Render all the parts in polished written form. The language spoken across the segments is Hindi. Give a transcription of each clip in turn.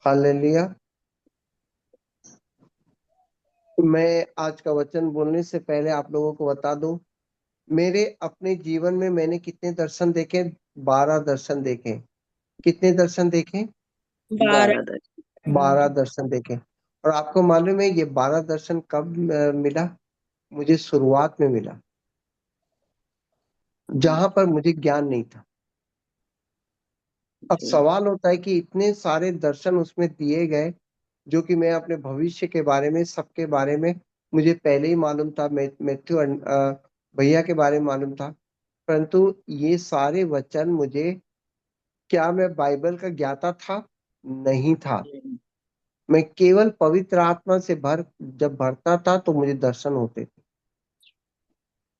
हालेलुया। मैं आज का वचन बोलने से पहले आप लोगों को बता दूं, मेरे अपने जीवन में मैंने कितने दर्शन देखे। 12 दर्शन देखे। कितने दर्शन देखे? 12 दर्शन। 12 दर्शन देखे। और आपको मालूम है ये 12 दर्शन कब मिला? मुझे शुरुआत में मिला, हम्म, जहां पर मुझे ज्ञान नहीं था। अब जी। सवाल होता है कि इतने सारे दर्शन उसमें दिए गए, जो कि मैं अपने भविष्य के बारे में, सबके बारे में मुझे पहले ही मालूम था। मैथ्यू भैया के बारे में मालूम था। परंतु ये सारे वचन मुझे, क्या मैं बाइबल का ज्ञाता था? नहीं था। हम्म, मैं केवल पवित्र आत्मा से जब भरता था तो मुझे दर्शन होते थे।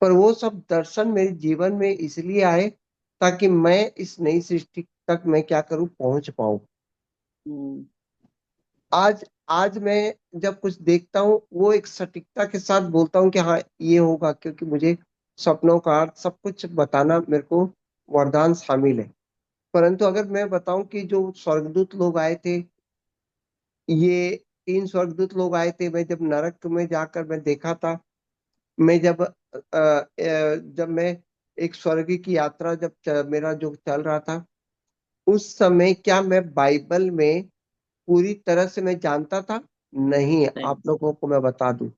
पर वो सब दर्शन मेरे जीवन में इसलिए आए ताकि मैं इस नई सृष्टि तक मैं क्या करूं, पहुंच पाऊं। हम्म, आज आज मैं जब कुछ देखता हूँ, वो एक सटीकता के साथ बोलता हूँ कि हाँ ये होगा, क्योंकि मुझे सपनों का अर्थ सब कुछ बताना मेरे को वरदान शामिल है। परंतु अगर मैं बताऊं कि जो स्वर्गदूत लोग आए थे, ये 3 स्वर्गदूत लोग आए थे, मैं जब नरक में जाकर मैं देखा था, मैं जब मैं एक स्वर्ग की यात्रा मेरा जो चल रहा था, उस समय क्या मैं बाइबल में पूरी तरह से मैं जानता था? नहीं। नहीं। आप लोगों को मैं बता दूं,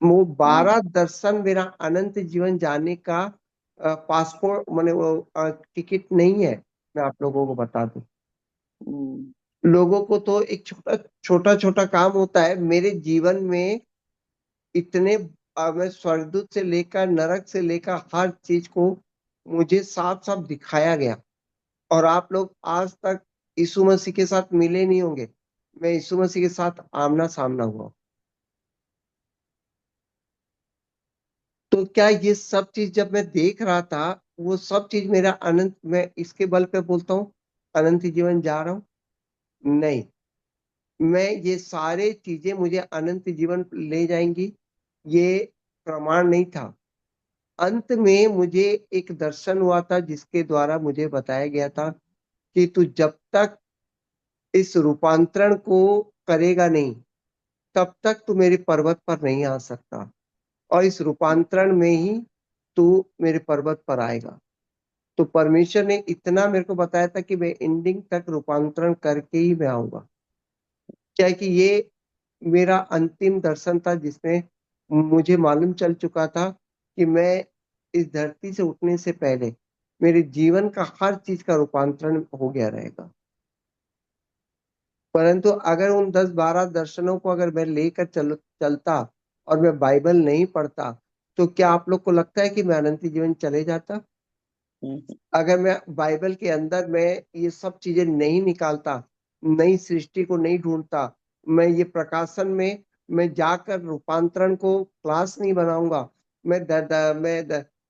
वो हम्म, 12 दर्शन मेरा अनंत जीवन जाने का पासपोर्ट, मैंने वो टिकट नहीं है। मैं आप लोगों को बता दूं, हम्म, लोगों को तो एक छोटा छोटा छोटा काम होता है। मेरे जीवन में इतने मैं स्वर्गदूत से लेकर नरक से लेकर हर चीज को मुझे साफ साफ दिखाया गया। और आप लोग आज तक यीशु मसीह के साथ मिले नहीं होंगे। मैं यीशु मसीह के साथ आमना सामना हुआ। तो क्या ये सब चीज जब मैं देख रहा था, वो सब चीज मेरा अनंत, मैं इसके बल पे बोलता हूँ अनंत जीवन जा रहा हूँ? नहीं। मैं ये सारे चीजें मुझे अनंत जीवन ले जाएंगी, ये प्रमाण नहीं था। अंत में मुझे एक दर्शन हुआ था, जिसके द्वारा मुझे बताया गया था कि तू जब तक इस रूपांतरण को करेगा नहीं, तब तक तू मेरे पर्वत पर नहीं आ सकता। और इस रूपांतरण में ही तू मेरे पर्वत पर आएगा। तो परमेश्वर ने इतना मेरे को बताया था कि मैं एंडिंग तक रूपांतरण करके ही मैं आऊंगा। क्या है कि ये मेरा अंतिम दर्शन था, जिसमें मुझे मालूम चल चुका था कि मैं इस धरती से उठने से पहले मेरे जीवन का हर चीज का रूपांतरण हो गया रहेगा। परंतु अगर उन 10-12 दर्शनों को अगर मैं लेकर चलता और मैं बाइबल नहीं पढ़ता, तो क्या आप लोग को लगता है कि मैं अनंत जीवन चले जाता? हम्म, अगर मैं बाइबल के अंदर मैं ये सब चीजें नहीं निकालता, नई सृष्टि को नहीं ढूंढता, मैं ये प्रकाशन में मैं जाकर रूपांतरण को क्लास नहीं बनाऊंगा, मैं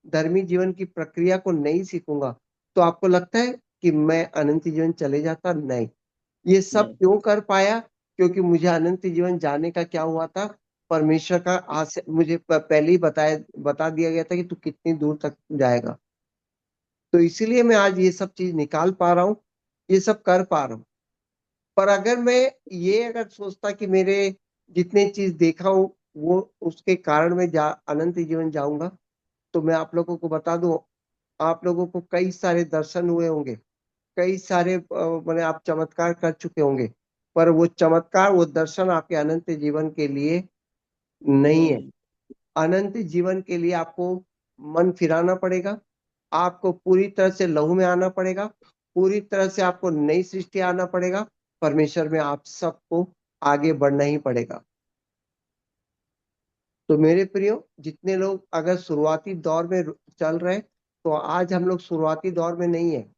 धर्मी जीवन की प्रक्रिया को नहीं सीखूंगा, तो आपको लगता है कि मैं अनंत जीवन चले जाता? नहीं। ये सब नहीं। क्यों कर पाया? क्योंकि मुझे अनंत जीवन जाने का क्या हुआ था, परमेश्वर का मुझे पहले ही बता दिया गया था कि तू कितनी दूर तक जाएगा। तो इसीलिए मैं आज ये सब चीज निकाल पा रहा हूँ, ये सब कर पा रहा हूँ। पर अगर मैं ये अगर सोचता कि मेरे जितने चीज देखा हूँ वो उसके कारण मैं अनंत जीवन जाऊंगा, तो मैं आप लोगों को बता दूं, आप लोगों को कई सारे दर्शन हुए होंगे, कई सारे मैंने आप चमत्कार कर चुके होंगे। पर वो चमत्कार, वो दर्शन आपके अनंत जीवन के लिए नहीं है। नहीं। अनंत जीवन के लिए आपको मन फिराना पड़ेगा, आपको पूरी तरह से लहू में आना पड़ेगा, पूरी तरह से आपको नई सृष्टि आना पड़ेगा। परमेश्वर में आप सबको आगे बढ़ना ही पड़ेगा। तो मेरे प्रियो, जितने लोग अगर शुरुआती दौर में चल रहे, तो आज हम लोग शुरुआती दौर में नहीं है।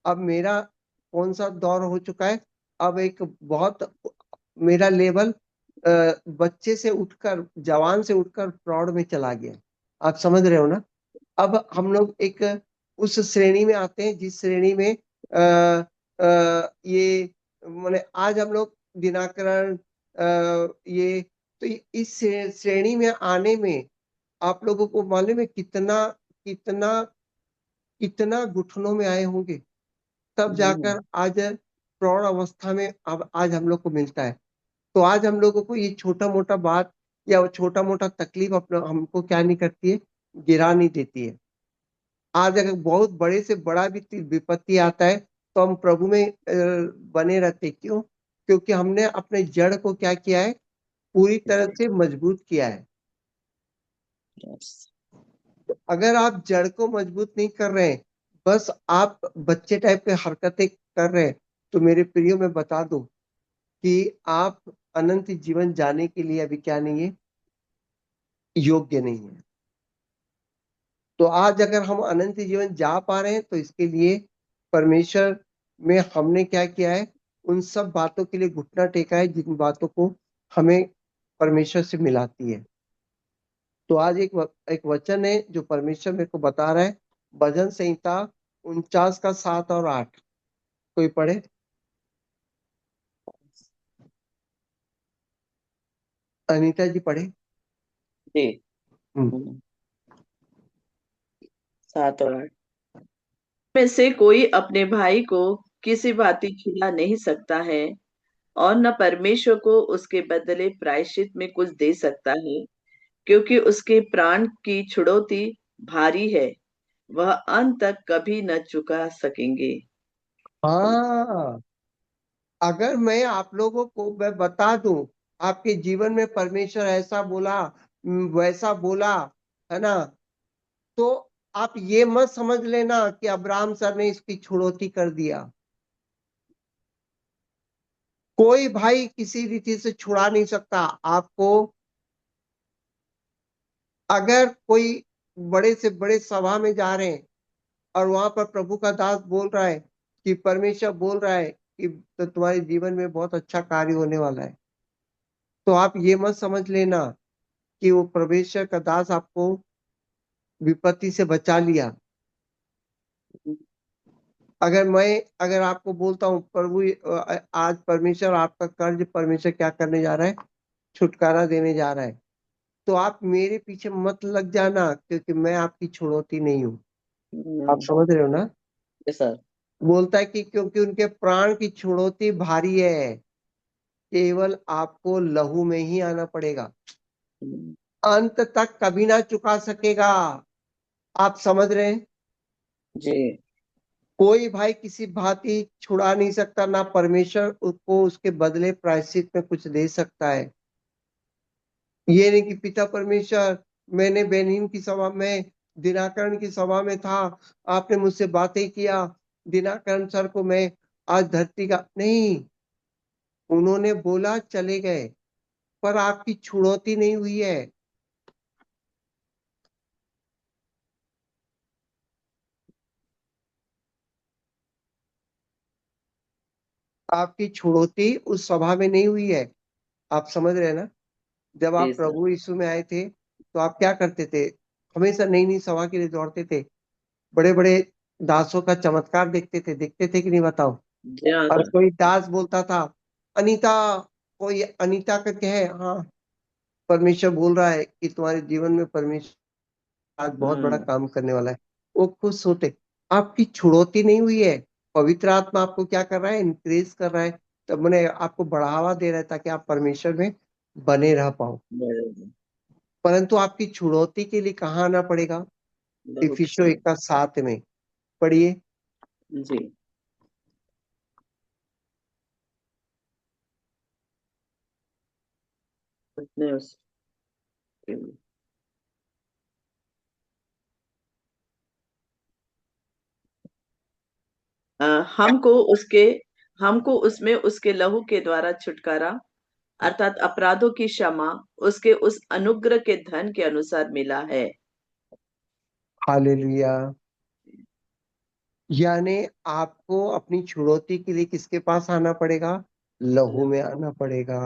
अब मेरा कौन सा दौर हो चुका है? अब एक बहुत, मेरा लेवल बच्चे से उठकर, जवान से उठकर प्रौढ़ में चला गया। आप समझ रहे हो ना? अब हम लोग एक उस श्रेणी में आते हैं जिस श्रेणी में ये मैंने आज हम लोग दिनाकरण, ये, तो इस श्रेणी में आने में आप लोगों को मालूम है कितना कितना कितना घुटनों में आए होंगे, तब हम्म, जाकर आज प्रौढ़ अवस्था में अब आज हम लोग को मिलता है। तो आज हम लोगों को ये छोटा मोटा बात या वो छोटा मोटा तकलीफ अपना हमको क्या नहीं करती है, गिरा नहीं देती है। आज अगर बहुत बड़े से बड़ा भी विपत्ति आता है तो हम प्रभु में बने रहते। क्यों? क्योंकि हमने अपने जड़ को क्या किया है, पूरी तरह जी। से मजबूत किया है। यस। अगर आप जड़ को मजबूत नहीं कर रहे हैं, बस आप बच्चे टाइप के हरकतें कर रहे हैं, तो मेरे प्रियो मैं बता दूं कि आप अनंत जीवन जाने के लिए अभी क्या नहीं है, योग्य नहीं है। तो आज अगर हम अनंत जीवन जा पा रहे हैं तो इसके लिए परमेश्वर में हमने क्या किया है, उन सब बातों के लिए घुटना टेका है जिन बातों को हमें परमेश्वर से मिलाती है। तो आज एक वचन है जो परमेश्वर मेरे को बता रहा है, भजन संहिता 49 का 7 और 8। कोई पढ़े? अनीता जी पढ़े। जी। हम्म। 7 और 8 में से कोई अपने भाई को किसी भांति छुड़ा नहीं सकता है, और न परमेश्वर को उसके बदले प्रायश्चित में कुछ दे सकता है, क्योंकि उसके प्राण की छुड़ौती भारी है, वह अंत तक कभी न चुका सकेंगे। हाँ, अगर मैं आप लोगों को मैं बता दूं, आपके जीवन में परमेश्वर ऐसा बोला, वैसा बोला, है ना, तो आप ये मत समझ लेना कि अब्राहम सर ने इसकी छुड़ौती कर दिया। कोई भाई किसी रीति से छुड़ा नहीं सकता आपको। अगर कोई बड़े से बड़े सभा में जा रहे हैं और वहां पर प्रभु का दास बोल रहा है कि परमेश्वर बोल रहा है कि तो तुम्हारे जीवन में बहुत अच्छा कार्य होने वाला है, तो आप ये मत समझ लेना कि वो परमेश्वर का दास आपको विपत्ति से बचा लिया। अगर आपको बोलता हूँ प्रभु आज परमेश्वर आपका कर्ज परमेश्वर क्या करने जा रहा है, छुटकारा देने जा रहा है, तो आप मेरे पीछे मत लग जाना क्योंकि मैं आपकी छुड़ौती नहीं हूँ। आप हम्म। समझ रहे हो ना? Yes sir. बोलता है कि क्योंकि उनके प्राण की छुड़ौती भारी है, केवल आपको लहू में ही आना पड़ेगा, अंत तक कभी ना चुका सकेगा। आप समझ रहे हैं? जी। कोई भाई किसी भांति छुड़ा नहीं सकता, ना परमेश्वर उसको उसके बदले प्रायश्चित में कुछ दे सकता है। ये नहीं कि पिता परमेश्वर, मैंने बेनिन की सभा में, दिनाकरण की सभा में था, आपने मुझसे बातें किया, दिनाकरण सर को मैं आज धरती का नहीं, उन्होंने बोला चले गए, पर आपकी छुड़ौती नहीं हुई है। आपकी छुड़ौती उस सभा में नहीं हुई है। आप समझ रहे हैं ना? जब जी आप सर। प्रभु यीशु में आए थे तो आप क्या करते थे? हमेशा नई नई सभा के लिए दौड़ते थे, बड़े बड़े दासों का चमत्कार देखते थे कि नहीं बताओ? जी हाँ और सर। कोई दास बोलता था अनीता, कोई अनीता करके है, हाँ, परमेश्वर बोल रहा है कि तुम्हारे जीवन में परमेश्वर आज बहुत बड़ा हम्म। काम करने वाला है। वो खुश होते। आपकी छुड़ौती नहीं हुई है। पवित्र आत्मा आपको क्या कर रहा है, इंक्रीज कर रहा है, तब मैंने आपको बढ़ावा दे रहा है ताकि आप परमेश्वर में बने रह पाओ। बराबर। परंतु आपकी छुड़ौती के लिए कहाँ आना पड़ेगा? बहुत इफिसियों सही। 1:7 में पढ़िए। जी। अपने उस अ, हमको उसके हमको उसमें उसके लहू के द्वारा छुटकारा, अर्थात अपराधों की क्षमा, उसके उस अनुग्रह के धन के अनुसार मिला है। हालेलुया। यानी आपको अपनी छुड़ौती के लिए किसके पास आना पड़ेगा? लहू में आना पड़ेगा।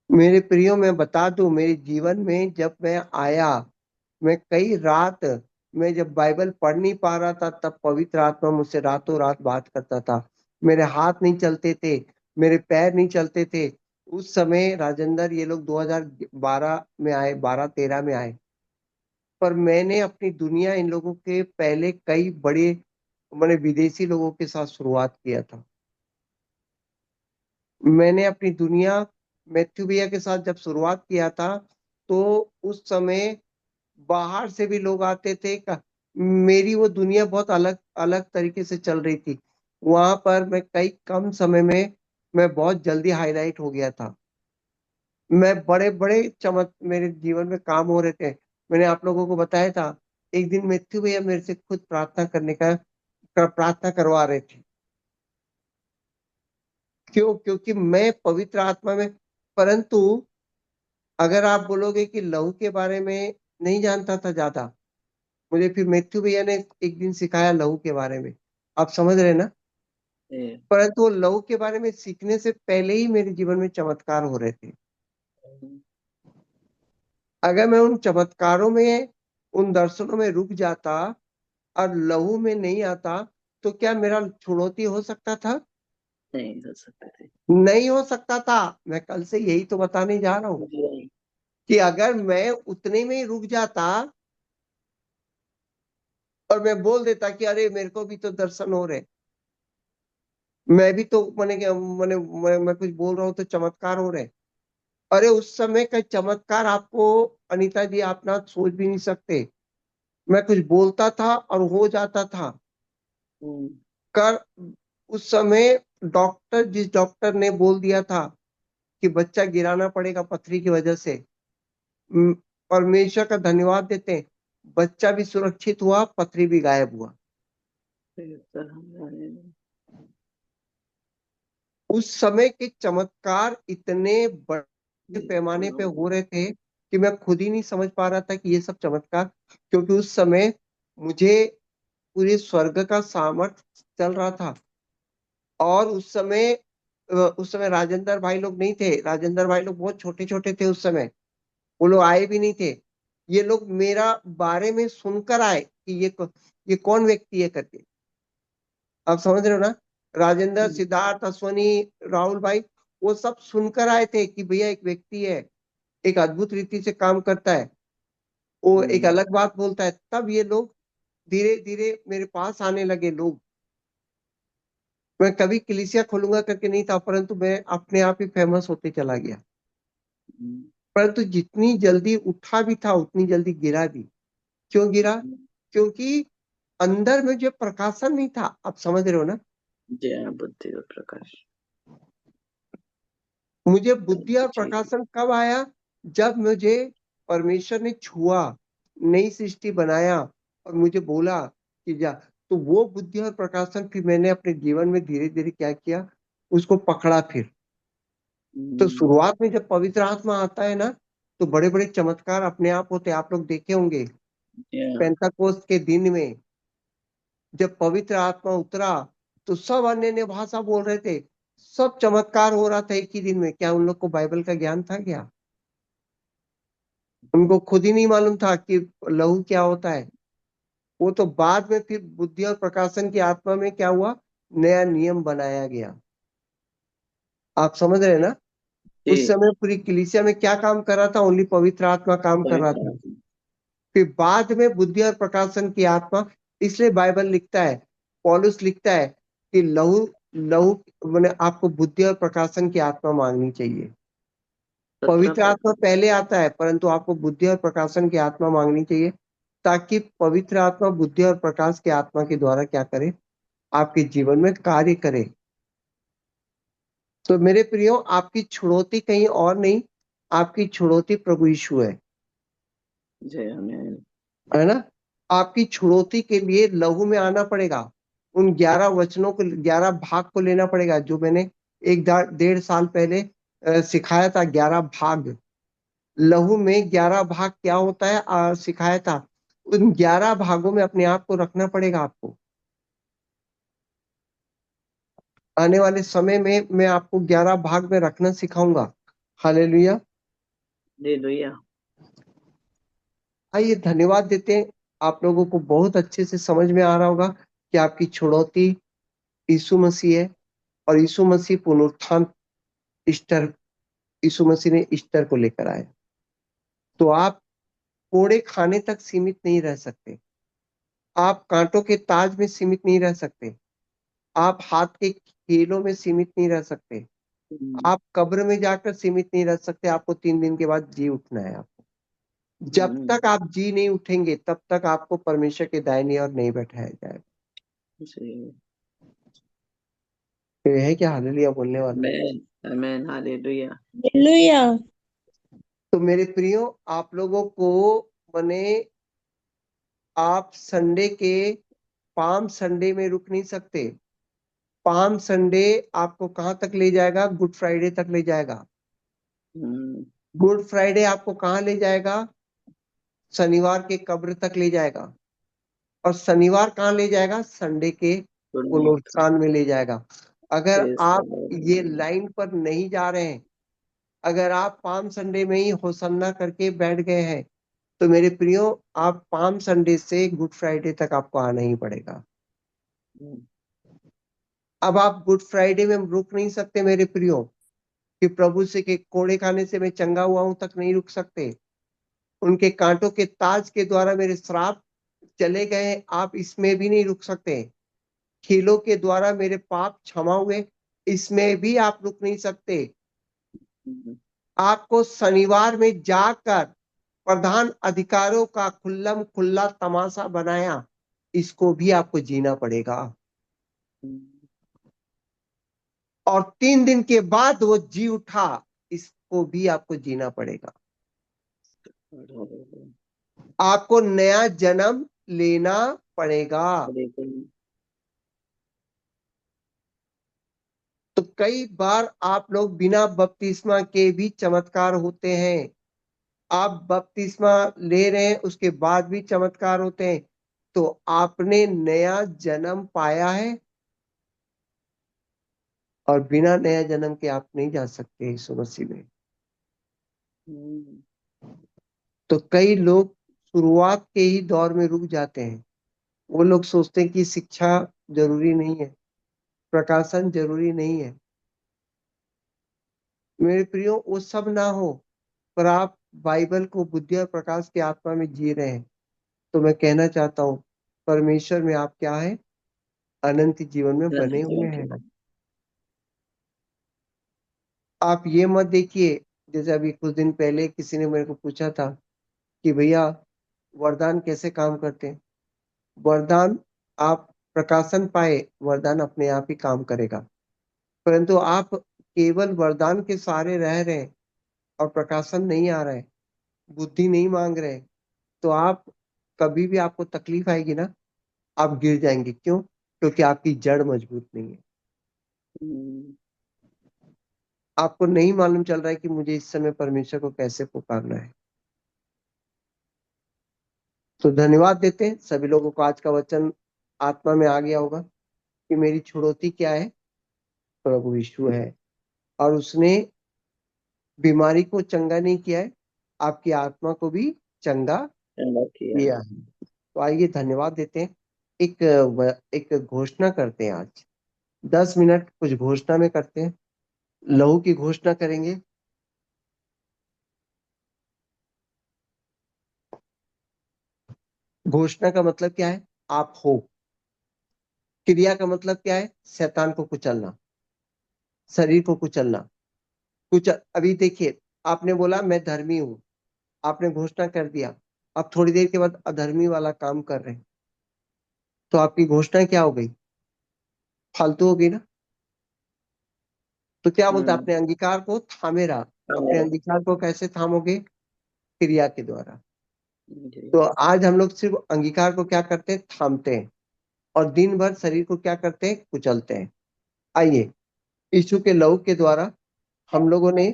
मेरे प्रियो मैं बता दूं, मेरे जीवन में जब मैं आया, मैं कई रात, मैं जब बाइबल पढ़ नहीं पा रहा था तब पवित्र आत्मा मुझसे रातों रात बात करता था। मेरे हाथ नहीं चलते थे, मेरे पैर नहीं चलते थे। उस समय राजेंद्र ये लोग 2012 में आए, 12-13 में आए, पर मैंने अपनी दुनिया इन लोगों के पहले कई बड़े मैंने विदेशी लोगों के साथ शुरुआत किया था। मैंने अपनी दुनिया मैथ्यू भैया के साथ जब शुरुआत किया था, तो उस समय बाहर से भी लोग आते थे। मेरी वो दुनिया बहुत अलग अलग तरीके से चल रही थी। वहां पर मैं कई कम समय में मैं बहुत जल्दी हाईलाइट हो गया था। मैं बड़े बड़े चमक मेरे जीवन में काम हो रहे थे। मैंने आप लोगों को बताया था, एक दिन मैथ्यू भैया मेरे से खुद प्रार्थना करने का प्रार्थना करवा रहे थे। क्यों? क्योंकि मैं पवित्र आत्मा में, परंतु अगर आप बोलोगे कि लहू के बारे में नहीं जानता था ज्यादा, मुझे फिर मैथ्यू भैया ने एक दिन सिखाया लहू के बारे में। आप समझ रहे हैं ना? जी। परंतु वो लहू के बारे में सीखने से पहले ही मेरे जीवन में चमत्कार हो रहे थे। अगर मैं उन चमत्कारों में, उन दर्शनों में रुक जाता और लहू में नहीं आता, तो क्या मेरा छुड़ौती हो सकता था? नहीं हो सकते थे। नहीं हो सकता था। मैं कल से यही तो बताने जा रहा हूं जी। कि अगर मैं उतने में ही रुक जाता और मैं बोल देता कि अरे मेरे को भी तो दर्शन हो रहे, मैं भी तो मैं कुछ बोल रहा हूँ तो चमत्कार हो रहे। अरे उस समय का चमत्कार आपको, अनीता जी, आप ना सोच भी नहीं सकते। मैं कुछ बोलता था और हो जाता था। हम्म। कर उस समय जिस डॉक्टर ने बोल दिया था कि बच्चा गिराना पड़ेगा पथरी की वजह से, म, परमेश्वर का धन्यवाद देते हैं, बच्चा भी सुरक्षित हुआ, पथरी भी गायब हुआ। फिर सर हमारे। उस समय के चमत्कार इतने बड़े पैमाने पे हो रहे थे कि मैं खुद ही नहीं समझ पा रहा था कि ये सब चमत्कार, क्योंकि उस समय मुझे पूरे स्वर्ग का सामर्थ्य चल रहा था। और उस समय राजेंद्र भाई लोग नहीं थे। राजेंद्र भाई लोग बहुत छोटे छोटे थे उस समय। वो लोग आए भी नहीं थे। ये लोग मेरा बारे में सुनकर आए कि ये कौन व्यक्ति है करके। आप समझ रहे हो ना? राजेंद्र, सिद्धार्थ, अश्वनी, राहुल भाई, वो सब सुनकर आए थे कि भैया एक व्यक्ति है, एक अद्भुत रीति से काम करता है, वो एक हम्म। अलग बात बोलता है। तब ये लोग धीरे धीरे मेरे पास आने लगे लोग। मैं कभी कलीसिया खोलूंगा करके नहीं था, परंतु मैं अपने आप ही फेमस होते चला गया। परंतु जितनी जल्दी उठा भी था उतनी जल्दी गिरा भी। क्यों गिरा? क्योंकि अंदर में जो प्रकाशन नहीं था। आप समझ रहे हो ना? जय बुद्धि और प्रकाश। मुझे बुद्धि और चाहिए। प्रकाशन कब आया? जब मुझे परमेश्वर ने छुआ, नई सृष्टि बनाया और मुझे बोला कि जा। तो वो बुद्धि और प्रकाशन फिर मैंने अपने जीवन में धीरे धीरे क्या किया, उसको पकड़ा फिर। तो हम्म। शुरुआत में जब पवित्र आत्मा आता है ना, तो बड़े बड़े चमत्कार अपने आप होते हैं। आप लोग देखे होंगे या। पेंताकोस्त के दिन में जब पवित्र आत्मा उतरा, तो सब अन्य अन्य भाषा बोल रहे थे। सब चमत्कार हो रहा था एक ही दिन में। क्या उन लोग को बाइबल का ज्ञान था क्या? उनको खुद ही नहीं मालूम था कि लहू क्या होता है। वो तो बाद में फिर बुद्धि और प्रकाशन की आत्मा में क्या हुआ, नया नियम बनाया गया। आप समझ रहे हैं ना? उस जी। समय पूरी कलीसिया में क्या काम कर रहा था? ओनली पवित्र आत्मा काम कर रहा पवित्र था। आत्मा। फिर बाद में बुद्धि और प्रकाशन की आत्मा। इसलिए बाइबल लिखता है, पौलुस लिखता है कि लहू लहू मैंने आपको बुद्धि और प्रकाशन की आत्मा मांगनी चाहिए। 17 पवित्र पद। आत्मा पहले आता है, परंतु आपको बुद्धि और प्रकाशन की आत्मा मांगनी चाहिए, ताकि पवित्र आत्मा बुद्धि और प्रकाश की आत्मा के द्वारा क्या करे, आपके जीवन में कार्य करे। तो मेरे प्रियो, आपकी छुड़ौती कहीं और नहीं, आपकी छुड़ौती प्रभु यीशु जय हमें। है ना? आपकी छुड़ौती के लिए लहू में आना पड़ेगा। उन 11 वचनों को, 11 भाग को लेना पड़ेगा, जो मैंने एक डेढ़ साल पहले सिखाया था। 11 भाग, लहू में 11 भाग क्या होता है सिखाया था। उन 11 भागों में अपने आप को रखना पड़ेगा आपको। आने वाले समय में मैं आपको 11 भाग में रखना सिखाऊंगा। हालेलुया। हालेलुया। आइए धन्यवाद देते हैं। आप लोगों को बहुत अच्छे से समझ में आ रहा होगा कि आपकी छुड़ौती यीशु मसीह है। और यीशु मसीह पुनरुत्थान, ईस्टर, यीशु मसीह ने ईस्टर को लेकर आए। तो आप कोड़े खाने तक सीमित नहीं रह सकते। आप कांटों के ताज में सीमित नहीं रह सकते। आप हाथ के कीलों में सीमित नहीं रह सकते। हम्म, आप कब्र में जाकर सीमित नहीं रह सकते। आपको 3 दिन के बाद जी उठना है आपको। जब हम्म, तक आप जी नहीं उठेंगे तब तक आपको परमेश्वर के दाहिनी ओर नहीं बैठाया जाएगा। जी। तो यह है क्या हालेलुया बोलने वाला। आमेन, आमेन, हालेलुया। हालेलुया। तो मेरे प्रियो, आप लोगों को मैंने, आप संडे के पाम संडे में रुक नहीं सकते। पाम संडे आपको कहां तक ले जाएगा? गुड फ्राइडे तक ले जाएगा। हम्म, गुड फ्राइडे आपको कहां ले जाएगा? शनिवार के कब्र तक ले जाएगा। और शनिवार कहां ले जाएगा? संडे के पुनरुत्थान। पुनरुत्थान में ले जाएगा। अगर प्रेज द आप ये लॉर्ड। लाइन पर नहीं जा रहे हैं, अगर आप पाम संडे में ही होसन्ना करके बैठ गए हैं, तो मेरे प्रियो, आप पाम संडे से गुड फ्राइडे तक आपको आना ही पड़ेगा। हम्म, अब आप गुड फ्राइडे में रुक नहीं सकते मेरे प्रियो, कि प्रभु से के कोड़े खाने से मैं चंगा हुआ हूं तक नहीं रुक सकते। उनके कांटों के ताज के द्वारा मेरे श्राप चले गए, आप इसमें भी नहीं रुक सकते। खीलों के द्वारा मेरे पाप क्षमा हुए, इसमें भी आप रुक नहीं सकते। हम्म, आपको शनिवार में जाकर प्रधान अधिकारों का खुल्लम खुल्ला तमाशा बनाया, इसको भी आपको जीना पड़ेगा। हम्म, और 3 दिन के बाद वो जी उठा, इसको भी आपको जीना पड़ेगा। हालेलुया। आपको नया जन्म लेना पड़ेगा। हालेलुया। तो कई बार आप लोग बिना बपतिस्मा के भी चमत्कार होते हैं। आप बपतिस्मा ले रहे हैं, उसके बाद भी चमत्कार होते हैं। तो आपने नया जन्म पाया है। और बिना नया जन्म के आप नहीं जा सकते यीशु मसीह में। हम्म, तो कई लोग शुरुआत के ही दौर में रुक जाते हैं। वो लोग सोचते हैं कि शिक्षा जरूरी नहीं है, प्रकाशन जरूरी नहीं है। मेरे प्रियो, वो सब ना हो, पर आप बाइबल को बुद्धि और प्रकाश की आत्मा में जी रहे हैं, तो मैं कहना चाहता हूँ, परमेश्वर में आप क्या है? अनंत जीवन में अनंत बने हुए जीवन के हैं। लिए। आप ये मत देखिए, जैसे अभी कुछ दिन पहले किसी ने मेरे को पूछा था कि भैया, वरदान कैसे काम करते हैं? वरदान, आप प्रकाशन पाए, वरदान अपने आप ही काम करेगा। परंतु आप केवल वरदान के सहारे रह रहे हैं और प्रकाशन नहीं आ रहा है, बुद्धि नहीं मांग रहे, तो आप कभी भी, आपको तकलीफ आएगी ना, आप गिर जाएंगे। क्यों? क्योंकि आपकी जड़ मजबूत नहीं है। हम्म, आपको नहीं मालूम चल रहा है कि मुझे इस समय परमेश्वर को कैसे पुकारना है। तो धन्यवाद देते हैं सभी लोगों को, आज का वचन आत्मा में आ गया होगा कि मेरी छुड़ौती क्या है? प्रभु यीशु है। और उसने बीमारी को चंगा नहीं किया है, आपकी आत्मा को भी चंगा चंगा किया है। किया है। तो आइए धन्यवाद देते हैं। एक घोषणा करते हैं आज। 10 मिनट कुछ घोषणा में करते हैं। लहू की घोषणा करेंगे। घोषणा का मतलब क्या है? आप हो। क्रिया का मतलब क्या है? शैतान को कुचलना, शरीर को कुचलना। कुछ अभी देखिए, आपने बोला मैं धर्मी हूं, आपने घोषणा कर दिया। अब थोड़ी देर के बाद अधर्मी वाला काम कर रहे हैं, तो आपकी घोषणा क्या हो गई? फालतू हो गई ना। तो क्या बोलते हैं? हम्म, अपने अंगीकार को थामे रहा। अपने हमें। अंगीकार को कैसे थामोगे? क्रिया के द्वारा। जी। तो आज हम लोग सिर्फ अंगीकार को क्या करते हैं? थामते हैं। और दिन भर शरीर को क्या करते हैं? कुचलते हैं। आइए, यीशु के लहू के द्वारा हम लोगों ने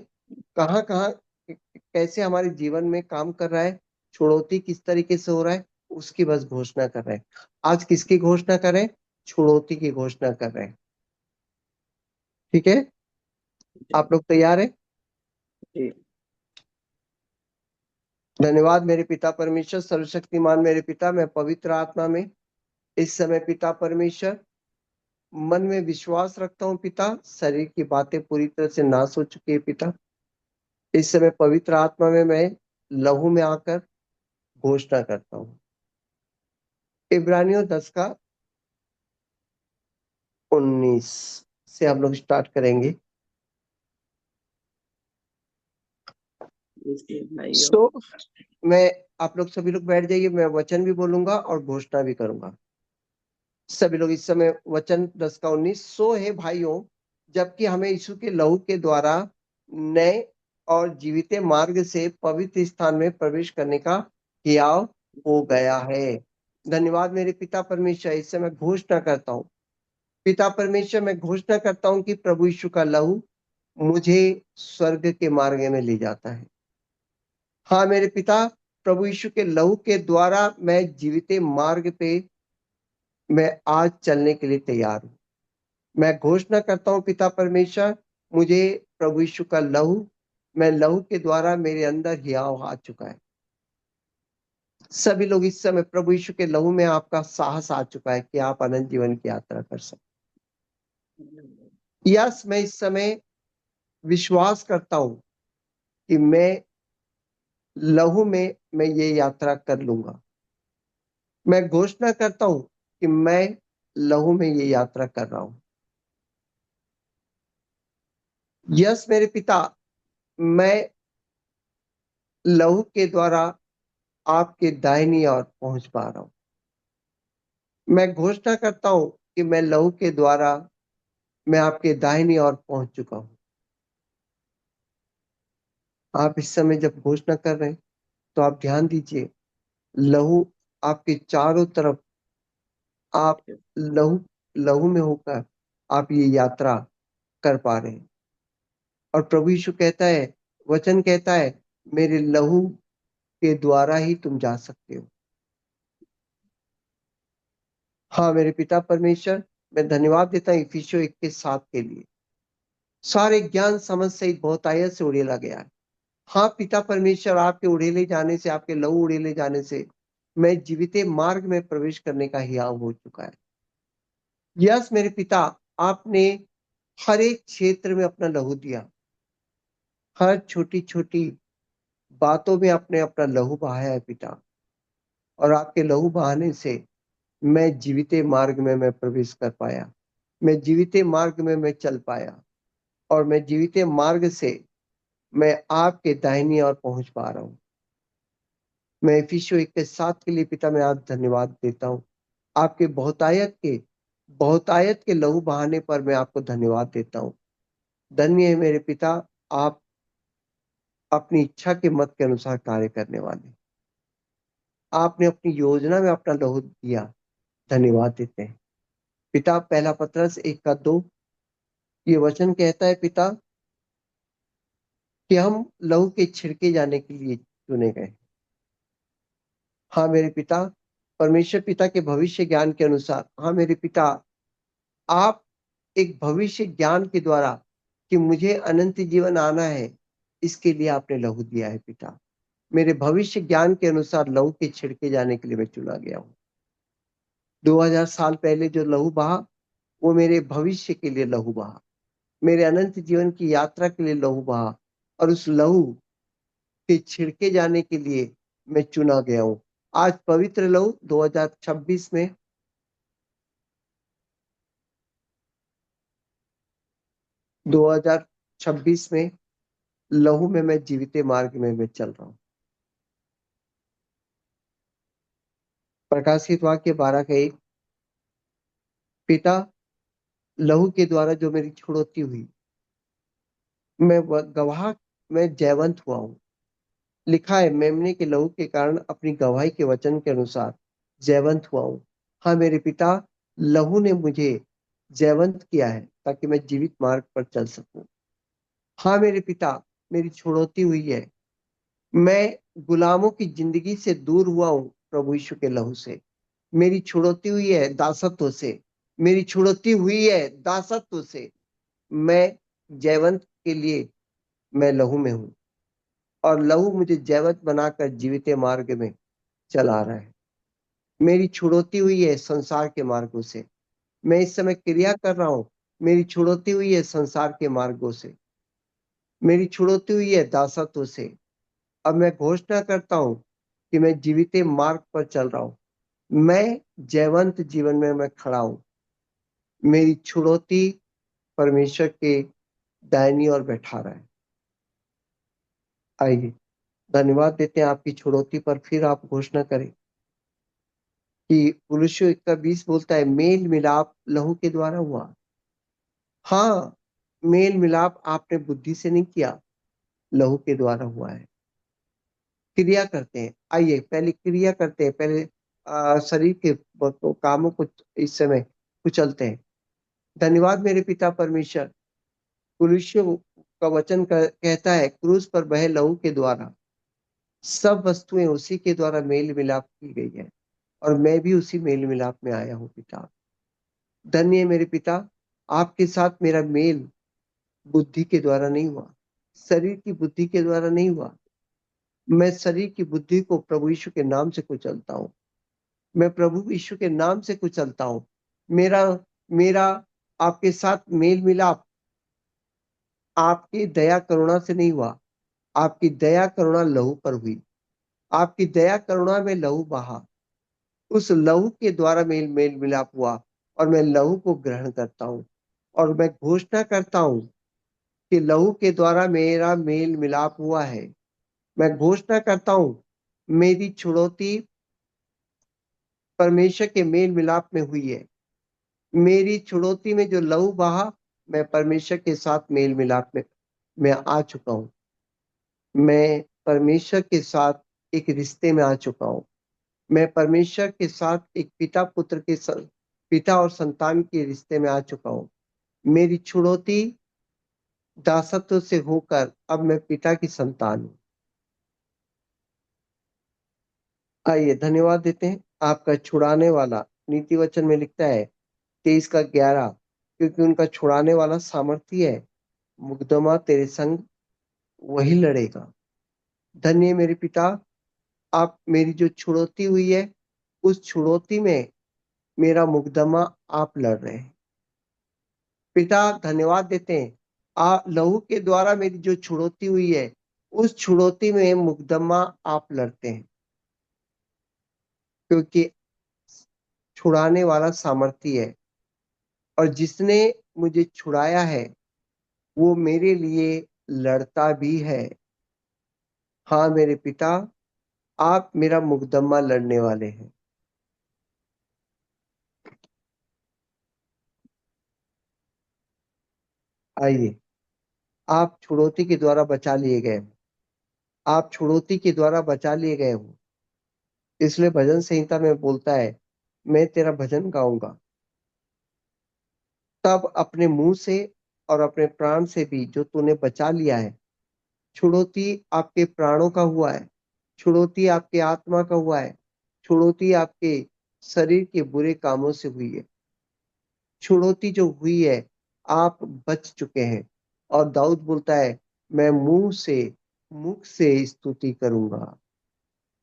कहाँ कहाँ, कैसे हमारे जीवन में काम कर रहा है, छुड़ौती किस तरीके से हो रहा है, उसकी बस घोषणा कर रहे हैं। आज किसकी घोषणा कर रहे हैं? छुड़ौती की घोषणा कर रहे हैं। ठीक है, जी। आप लोग तैयार है? जी। धन्यवाद मेरे पिता परमेश्वर, सर्वशक्तिमान मेरे पिता, मैं पवित्र आत्मा में इस समय पिता परमेश्वर मन में विश्वास रखता हूँ पिता, शरीर की बातें पूरी तरह से नाश हो चुकी है पिता। इस समय पवित्र आत्मा में मैं लहू में आकर घोषणा करता हूँ। इब्रानियों 10 का 19 से हम लोग स्टार्ट करेंगे। इसलिए भाइयों, सो मैं आप लोग सभी लोग बैठ जाइए, मैं वचन भी बोलूंगा और घोषणा भी करूंगा। सभी लोग इस समय वचन 10 का 19। सो है भाइयों, जबकि हमें यीशु के लहू के द्वारा नए और जीवित मार्ग से पवित्र स्थान में प्रवेश करने का हियाव हो गया है। धन्यवाद मेरे पिता परमेश्वर। इस समय घोषणा करता हूँ, पिता परमेश्वर मैं घोषणा करता हूँ कि प्रभु यीशु का लहू मुझे स्वर्ग के मार्ग में ले जाता है। हाँ मेरे पिता, प्रभु यीशु के लहू के द्वारा मैं जीवित मार्ग पे मैं आज चलने के लिए तैयार हूँ। मैं घोषणा करता हूँ पिता परमेश्वर, मुझे प्रभु यीशु का लहू, मैं लहू के द्वारा मेरे अंदर हियाव आ चुका है। सभी लोग इस समय प्रभु यीशु के लहू में आपका साहस आ चुका है कि आप अनंत जीवन की यात्रा कर सकते। यस, मैं इस समय विश्वास करता हूँ कि मैं लहू में मैं ये यात्रा कर लूंगा। मैं घोषणा करता हूँ कि मैं लहू में ये यात्रा कर रहा हूँ। यस मेरे पिता, मैं लहू के द्वारा आपके दाहिनी ओर पहुंच पा रहा हूं। मैं घोषणा करता हूं कि मैं लहू के द्वारा मैं आपके दाहिनी ओर पहुंच चुका हूं। आप इस समय जब घोषणा कर रहे हैं तो आप ध्यान दीजिए, लहू आपके चारों तरफ, आप लहू लहू में होकर आप ये यात्रा कर पा रहे हैं। और प्रभु यीशु कहता है, वचन कहता है, मेरे लहू के द्वारा ही तुम जा सकते हो। हाँ मेरे पिता परमेश्वर, मैं धन्यवाद देता हूँ इफिसियों 1:7 के लिए। सारे ज्ञान समझ सहित बहुतायत से उड़ेला गया है। हाँ पिता परमेश्वर, आपके उड़ेले जाने से, आपके लहू उड़ेले जाने से मैं जीवित मार्ग में प्रवेश करने का हियाव हो चुका है। यस मेरे पिता, आपने हर एक क्षेत्र में अपना लहू दिया। हर छोटी छोटी बातों में आपने अपना लहू बहाया है पिता। और आपके लहू बहाने से मैं जीवित मार्ग में मैं प्रवेश कर पाया। मैं जीवित मार्ग में मैं चल पाया। और मैं जीवित मार्ग से मैं आपके दाहिनी ओर पहुंच पा रहा हूँ। मैं इफिसियों 1:7 के लिए पिता मैं आज धन्यवाद देता हूँ। आपके बहुतायत के लहू बहाने पर मैं आपको धन्यवाद देता हूँ। धन्य है मेरे पिता, आप अपनी इच्छा के मत के अनुसार कार्य करने वाले। आपने अपनी योजना में अपना लहू दिया, धन्यवाद देते हैं पिता। पहला पत्रस 1:2 ये वचन कहता है पिता कि हम लहू के छिड़के जाने के लिए चुने गए। हाँ मेरे पिता परमेश्वर, पिता के भविष्य ज्ञान के अनुसार, हाँ मेरे पिता, आप एक भविष्य ज्ञान के द्वारा कि मुझे अनंत जीवन आना है, इसके लिए आपने लहू दिया है पिता। मेरे भविष्य ज्ञान के अनुसार लहू के छिड़के जाने के लिए मैं चुना गया हूँ। 2000 साल पहले जो लहू बहा, वो मेरे भविष्य के लिए लहू बहा, मेरे अनंत जीवन की यात्रा के लिए लहू बहा। और उस लहू के छिड़के जाने के लिए मैं चुना गया हूँ। आज पवित्र लहू 2026 में 2026 में लहू में मैं जीवित मार्ग में मैं चल रहा हूँ। प्रकाशित वाक्य 12:1, पिता लहू के द्वारा जो मेरी छुड़ौती हुई, मैं गवाह, मैं जयवंत हुआ हूँ। लिखा है, मेमने के लहू के कारण अपनी गवाही के वचन के अनुसार जयवंत हुआ हूँ। हाँ मेरे पिता, लहू ने मुझे जयवंत किया है ताकि मैं जीवित मार्ग पर चल सकूं। हाँ मेरे पिता, मेरी छुड़ौती हुई है। मैं गुलामों की जिंदगी से दूर हुआ हूँ प्रभु यीशु के लहू से। मेरी छुड़ौती हुई है दासत्व से, मेरी छुड़ौती हुई है दासत्व से। मैं जयवंत के लिए मैं लहू में हूँ। और लहू मुझे जैवत बनाकर जीवित मार्ग में चला रहा है। मेरी छुड़ौती हुई है संसार के मार्गों से। मैं इस समय क्रिया कर रहा हूं, मेरी छुड़ौती हुई है संसार के मार्गों से। मेरी छुड़ौती हुई है दासत्व से। अब मैं घोषणा करता हूं कि मैं जीवित मार्ग पर चल रहा हूं। मैं जयवंत जीवन में मैं खड़ा हूं। मेरी छुड़ौती परमेश्वर के दाहिनी ओर बैठा रहा है। आइए धन्यवाद देते हैं आपकी छुड़ौती पर। फिर आप घोषणा करें कि पुरुषों 1:20 बोलता है, मेल मिलाप लहू के द्वारा हुआ। हाँ, मेल मिलाप आपने बुद्धि से नहीं किया, लहू के द्वारा हुआ है। क्रिया करते हैं, आइए पहले क्रिया करते हैं, पहले शरीर के कामों को इस समय कुचलते हैं। धन्यवाद मेरे पिता परमेश्वर। कुलुष्य का वचन कहता है, क्रूस पर बहे लहू के द्वारा सब वस्तुएं उसी के द्वारा मेल मिलाप की गई है, और मैं भी उसी मेल मिलाप में आया हूँ पिता। धन्य है मेरे पिता, आपके साथ मेरा मेल बुद्धि के द्वारा नहीं हुआ, शरीर की बुद्धि के द्वारा नहीं हुआ। मैं शरीर की बुद्धि को प्रभु यीशु के नाम से कुचलता हूँ। मैं प्रभु यीशु के नाम से कुचलता हूँ। मेरा मेरा आपके साथ मेल मिलाप आपकी दया करुणा से नहीं हुआ। आपकी दया करुणा लहू पर हुई। आपकी दया करुणा में लहू बहा। उस लहू के द्वारा मेल मेल मिलाप हुआ, और मैं लहू को ग्रहण करता हूँ। और मैं घोषणा करता हूँ कि लहू के द्वारा मेरा मेल मिलाप हुआ है। मैं घोषणा करता हूँ मेरी छुड़ौती परमेश्वर के मेल मिलाप में हुई है। मेरी छुड़ौती में जो लहू बहा, मैं परमेश्वर के साथ मेल मिलाप में मैं आ चुका हूँ। मैं परमेश्वर के साथ एक रिश्ते में आ चुका हूँ। मैं परमेश्वर के साथ एक पिता पुत्र के पिता और संतान के रिश्ते में आ चुका हूँ। मेरी छुड़ौती दासत्व से होकर अब मैं पिता की संतान हूँ। आइए धन्यवाद देते हैं। आपका छुड़ाने वाला नीति वचन में लिखता है 23:11, क्योंकि उनका छुड़ाने वाला सामर्थी है, मुकदमा तेरे संग वही लड़ेगा। धन्य है मेरे पिता, आप मेरी जो छुड़ौती हुई है, उस छुड़ौती में मेरा मुकदमा आप लड़ रहे हैं। पिता धन्यवाद देते हैं, आप लहू के द्वारा मेरी जो छुड़ौती हुई है, उस छुड़ौती में मुकदमा आप लड़ते हैं, क्योंकि छुड़ाने वाला सामर्थी है, और जिसने मुझे छुड़ाया है वो मेरे लिए लड़ता भी है। हाँ मेरे पिता, आप मेरा मुकदमा लड़ने वाले हैं। आइए, आप छुड़ौती के द्वारा बचा लिए गए हो। आप छुड़ौती के द्वारा बचा लिए गए हो। इसलिए भजन संहिता में बोलता है, मैं तेरा भजन गाऊंगा तब अपने मुंह से और अपने प्राण से भी जो तूने बचा लिया है। छुड़ौती आपके प्राणों का हुआ है। छुड़ौती आपके आत्मा का हुआ है। छुड़ौती आपके शरीर के बुरे कामों से हुई है। छुड़ौती जो हुई है, आप बच चुके हैं। और दाऊद बोलता है, मैं मुख से स्तुति करूंगा।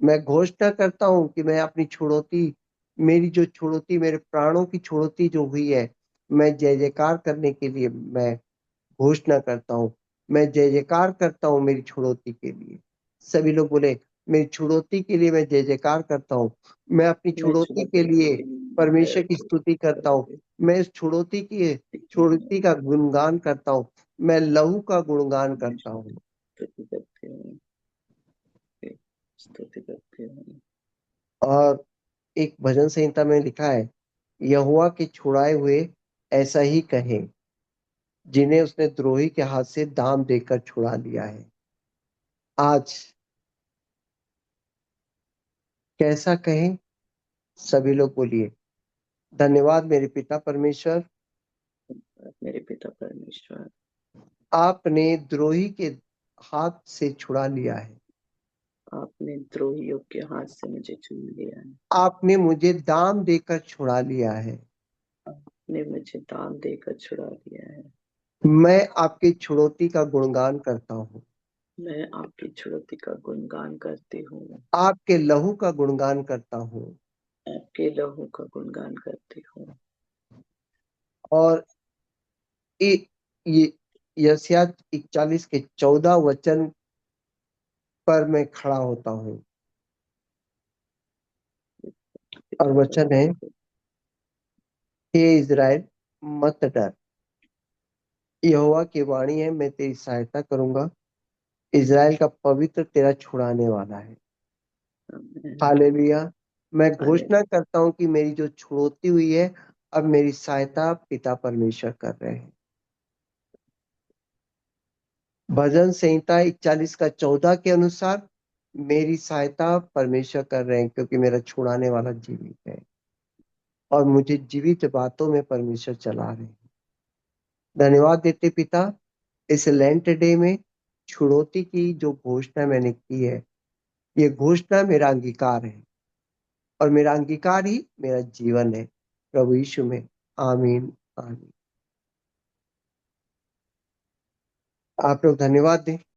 मैं घोषणा करता हूं कि मैं अपनी छुड़ौती, मेरी जो छुड़ौती, मेरे प्राणों की छुड़ौती जो हुई है, मैं जय जयकार करने के लिए मैं घोषणा करता हूँ। मैं जय जयकार करता हूँ मेरी छुड़ौती के लिए। सभी लोग बोले, मेरी छुड़ौती के लिए मैं जय जयकार करता हूँ। मैं अपनी मैं छुड़ौती के छुड़ौती लिए के लिए परमेश्वर की स्तुति करता हूँ। मैं इस छुड़ौती का गुणगान करता हूँ। मैं लहू का गुणगान करता हूँ। स्तुति करते हैं, स्तुति करते हैं। और एक भजन संहिता में लिखा है, यहोवा के छुड़ाए हुए ऐसा ही कहें, जिन्हें उसने द्रोही के हाथ से दाम देकर छुड़ा लिया है। आज कैसा कहें? सभी लोग बोलिए, धन्यवाद मेरे पिता परमेश्वर, मेरे पिता परमेश्वर, आपने द्रोही के हाथ से छुड़ा लिया है। आपने द्रोहियों के हाथ से मुझे छुड़ा लिया है। आपने मुझे दाम देकर छुड़ा लिया है। आपने मुझे दाम देकर छुड़ा लिया है। मैं आपकी छुड़ौती का गुणगान करता हूँ। मैं आपकी छुड़ौती का गुणगान करती हूँ। आपके लहू का गुणगान करता हूँ। आपके लहू का गुणगान करती हूँ। और ये यशायाह 41:14 पर मैं खड़ा होता हूँ। और वचन है, हे इज़राइल, मत डर, यहोवा की वाणी है, मैं तेरी सहायता करूंगा, इज़राइल का पवित्र तेरा छुड़ाने वाला है। हालेलुया। मैं हालेलुया। घोषणा करता हूँ कि मेरी जो छुड़ौती हुई है, अब मेरी सहायता पिता परमेश्वर कर रहे हैं। भजन संहिता 41 का 14 के अनुसार मेरी सहायता परमेश्वर कर रहे हैं, क्योंकि मेरा छुड़ाने वाला जीवित है और मुझे जीवित बातों में परमेश्वर चला रहे हैं। धन्यवाद देते पिता, इस लेंट डे में छुड़ौती की जो घोषणा मैंने की है, ये घोषणा मेरा अंगीकार है और मेरा अंगीकार ही मेरा जीवन है, प्रभु यीशु में। आमीन। आमीन। आप लोग धन्यवाद दें।